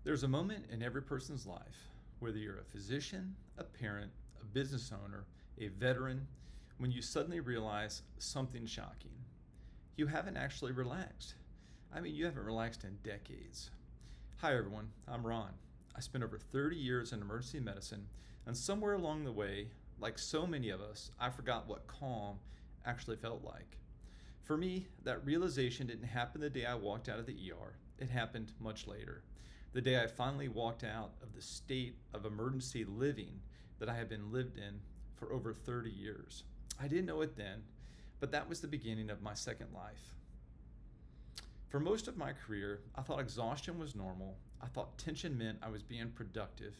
There's a moment in every person's life, whether you're a physician, a parent, a business owner, a veteran, when you suddenly realize something shocking. You haven't actually relaxed. You haven't relaxed in decades. Hi, everyone. I'm Ron. I spent over 30 years in emergency medicine, and somewhere along the way, like so many of us, I forgot what calm actually felt like. For me, that realization didn't happen the day I walked out of the ER. It happened much later. The day I finally walked out of the state of emergency living that I had been lived in for over 30 years. I didn't know it then, but that was the beginning of my second life. For most of my career, I thought exhaustion was normal. I thought tension meant I was being productive.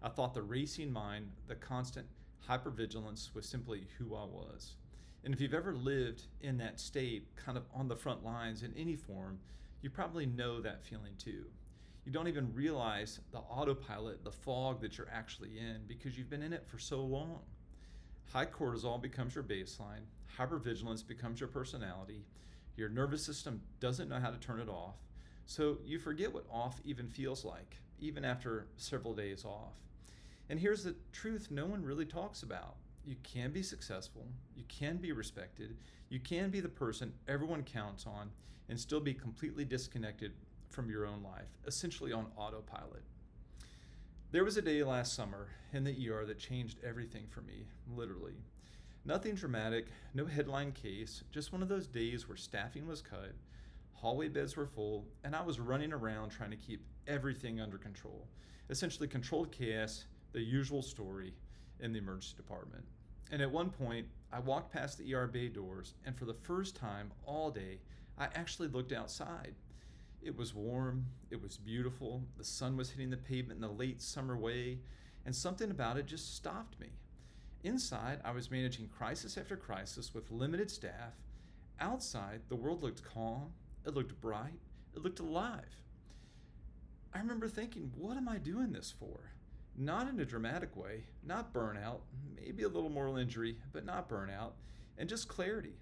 I thought the racing mind, the constant hypervigilance was simply who I was. And if you've ever lived in that state, kind of on the front lines in any form, you probably know that feeling too. You don't even realize the autopilot, the fog that you're actually in because you've been in it for so long. High cortisol becomes your baseline, hypervigilance becomes your personality, your nervous system doesn't know how to turn it off, so you forget what off even feels like, even after several days off. And here's the truth no one really talks about. You can be successful, you can be respected, you can be the person everyone counts on, and still be completely disconnected from your own life, essentially on autopilot. There was a day last summer in the ER that changed everything for me, literally. Nothing dramatic, no headline case, just one of those days where staffing was cut, hallway beds were full, and I was running around trying to keep everything under control. Essentially controlled chaos, the usual story in the emergency department. And at one point, I walked past the ER bay doors, and for the first time all day, I actually looked outside. It was warm, it was beautiful, the sun was hitting the pavement in the late summer way, and something about it just stopped me. Inside, I was managing crisis after crisis with limited staff. Outside, the world looked calm, it looked bright, it looked alive. I remember thinking, what am I doing this for? Not in a dramatic way, not burnout, maybe a little moral injury, but not burnout, and just clarity.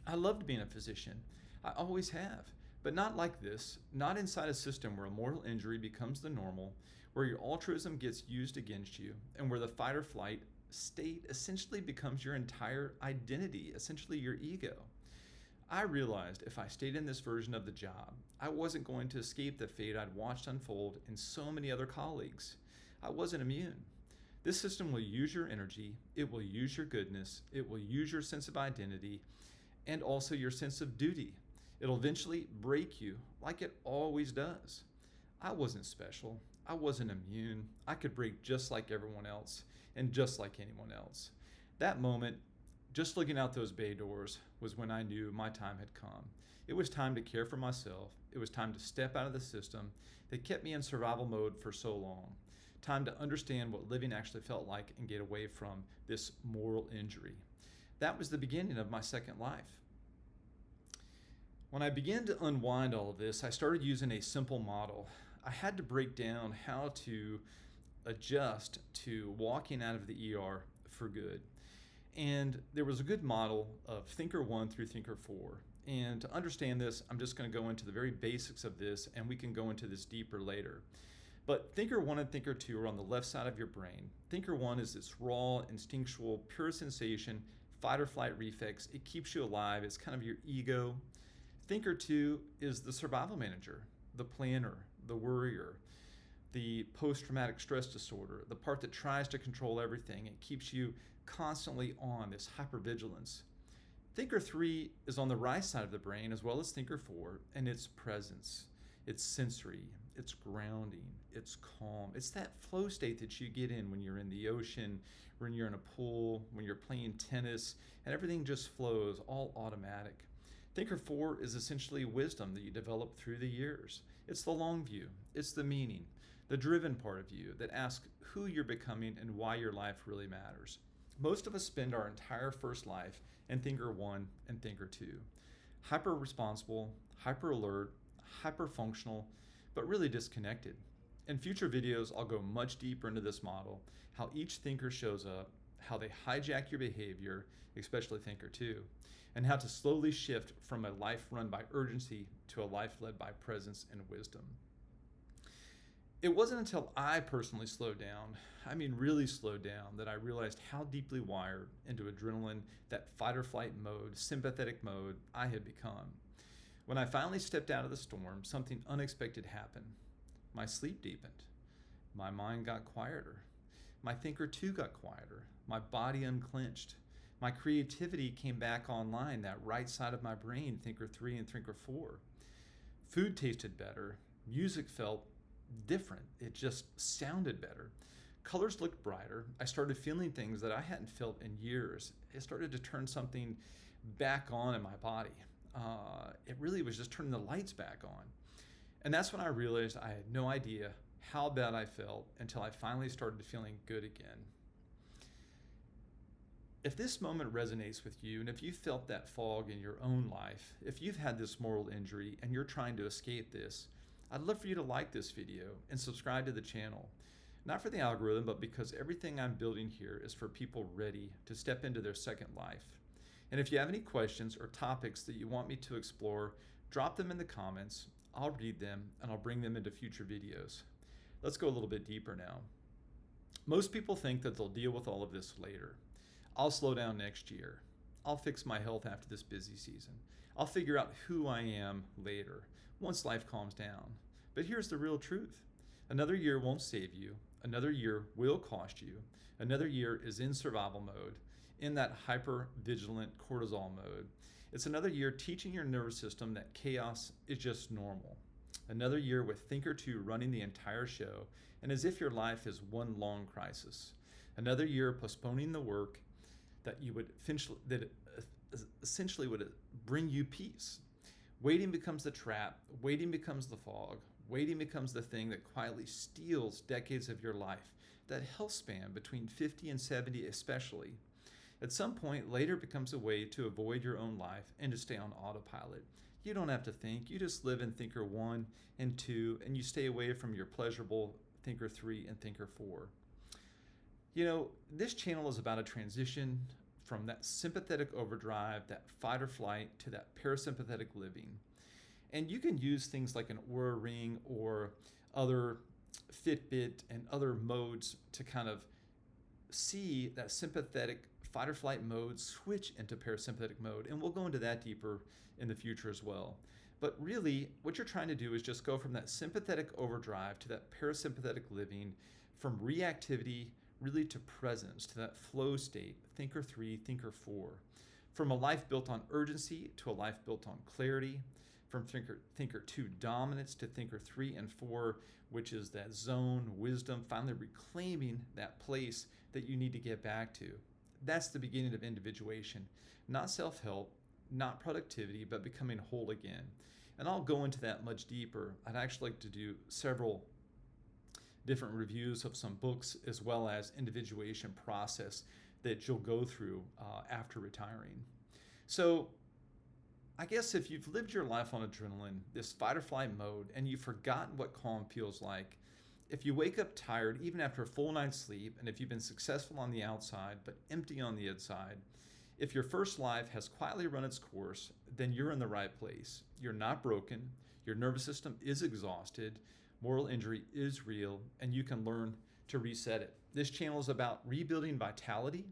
I loved being a physician. I always have. But not like this, not inside a system where a mortal injury becomes the normal, where your altruism gets used against you, and where the fight or flight state essentially becomes your entire identity, essentially your ego. I realized if I stayed in this version of the job, I wasn't going to escape the fate I'd watched unfold in so many other colleagues. I wasn't immune. This system will use your energy, it will use your goodness, it will use your sense of identity, and also your sense of duty. It'll eventually break you like it always does. I wasn't special. I wasn't immune. I could break just like everyone else and just like anyone else. That moment, just looking out those bay doors, was when I knew my time had come. It was time to care for myself. It was time to step out of the system that kept me in survival mode for so long. Time to understand what living actually felt like and get away from this moral injury. That was the beginning of my second life. When I began to unwind all of this, I started using a simple model. I had to break down how to adjust to walking out of the ER for good. And there was a good model of Thinker 1 through Thinker 4. And to understand this, I'm just going to go into the very basics of this, and we can go into this deeper later. But Thinker 1 and Thinker 2 are on the left side of your brain. Thinker 1 is this raw, instinctual, pure sensation, fight or flight reflex. It keeps you alive. It's kind of your ego. Thinker 2 is the survival manager, the planner, the worrier, the post-traumatic stress disorder, the part that tries to control everything. It keeps you constantly on this hypervigilance. Thinker 3 is on the right side of the brain as well as Thinker 4, and it's presence, it's sensory, it's grounding, it's calm. It's that flow state that you get in when you're in the ocean, when you're in a pool, when you're playing tennis, and everything just flows, all automatic. Thinker 4 is essentially wisdom that you develop through the years. It's the long view, it's the meaning, the driven part of you that asks who you're becoming and why your life really matters. Most of us spend our entire first life in Thinker 1 and Thinker 2. Hyper responsible, hyper alert, hyper functional, but really disconnected. In future videos, I'll go much deeper into this model, how each thinker shows up, how they hijack your behavior, especially Thinker 2, and how to slowly shift from a life run by urgency to a life led by presence and wisdom. It wasn't until I personally slowed down, I mean really slowed down, that I realized how deeply wired into adrenaline, that fight or flight mode, sympathetic mode, I had become. When I finally stepped out of the storm, something unexpected happened. My sleep deepened. My mind got quieter. My thinker 2 got quieter. My body unclenched. My creativity came back online, that right side of my brain, thinker 3 and thinker 4. Food tasted better. Music felt different. It just sounded better. Colors looked brighter. I started feeling things that I hadn't felt in years. It started to turn something back on in my body. It really was just turning the lights back on. And that's when I realized I had no idea how bad I felt until I finally started feeling good again. If this moment resonates with you, and if you felt that fog in your own life, if you've had this moral injury and you're trying to escape this, I'd love for you to like this video and subscribe to the channel. Not for the algorithm, but because everything I'm building here is for people ready to step into their second life. And if you have any questions or topics that you want me to explore, drop them in the comments. I'll read them and I'll bring them into future videos. Let's go a little bit deeper now. Most people think that they'll deal with all of this later. I'll slow down next year. I'll fix my health after this busy season. I'll figure out who I am later, once life calms down. But here's the real truth. Another year won't save you. Another year will cost you. Another year is in survival mode, in that hyper-vigilant cortisol mode. It's another year teaching your nervous system that chaos is just normal. Another year with Thinker 2 running the entire show, and as if your life is one long crisis. Another year postponing the work that essentially would bring you peace. Waiting becomes the trap. Waiting becomes the fog. Waiting becomes the thing that quietly steals decades of your life, that health span between 50 and 70 especially. At some point, later becomes a way to avoid your own life and to stay on autopilot. You don't have to think. You just live in Thinker 1 and 2, and you stay away from your pleasurable Thinker 3 and Thinker 4. You know, this channel is about a transition from that sympathetic overdrive, that fight or flight, to that parasympathetic living. And you can use things like an Oura Ring or other Fitbit and other modes to kind of see that sympathetic fight or flight mode switch into parasympathetic mode. And we'll go into that deeper in the future as well. But really, what you're trying to do is just go from that sympathetic overdrive to that parasympathetic living, from reactivity really to presence, to that flow state, Thinker 3, Thinker 4. From a life built on urgency to a life built on clarity. From Thinker 2 dominance to Thinker 3 and 4, which is that zone, wisdom, finally reclaiming that place that you need to get back to. That's the beginning of individuation. Not self-help, not productivity, but becoming whole again. And I'll go into that much deeper. I'd actually like to do several different reviews of some books, as well as individuation process that you'll go through after retiring. So I guess if you've lived your life on adrenaline, this fight or flight mode, and you've forgotten what calm feels like, if you wake up tired even after a full night's sleep, and if you've been successful on the outside but empty on the inside, if your first life has quietly run its course, then you're in the right place. You're not broken, your nervous system is exhausted, moral injury is real, and you can learn to reset it. This channel is about rebuilding vitality,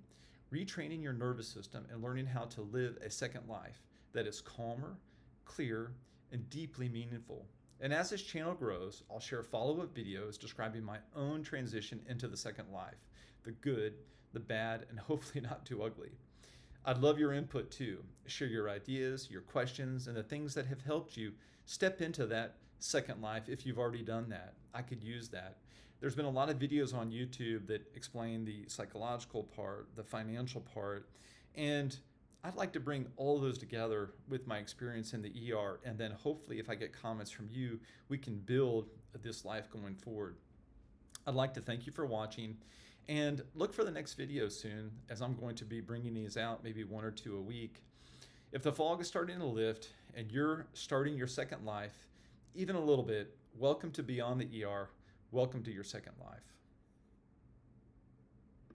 retraining your nervous system, and learning how to live a second life that is calmer, clear, and deeply meaningful. And as this channel grows, I'll share follow-up videos describing my own transition into the second life, the good, the bad, and hopefully not too ugly. I'd love your input too. Share your ideas, your questions, and the things that have helped you step into that second life if you've already done that. I could use that. There's been a lot of videos on YouTube that explain the psychological part, the financial part, and I'd like to bring all of those together with my experience in the ER, and then hopefully if I get comments from you, we can build this life going forward. I'd like to thank you for watching, and look for the next video soon, as I'm going to be bringing these out maybe 1 or 2 a week. If the fog is starting to lift and you're starting your second life, even a little bit, welcome to Beyond the ER. Welcome to your second life.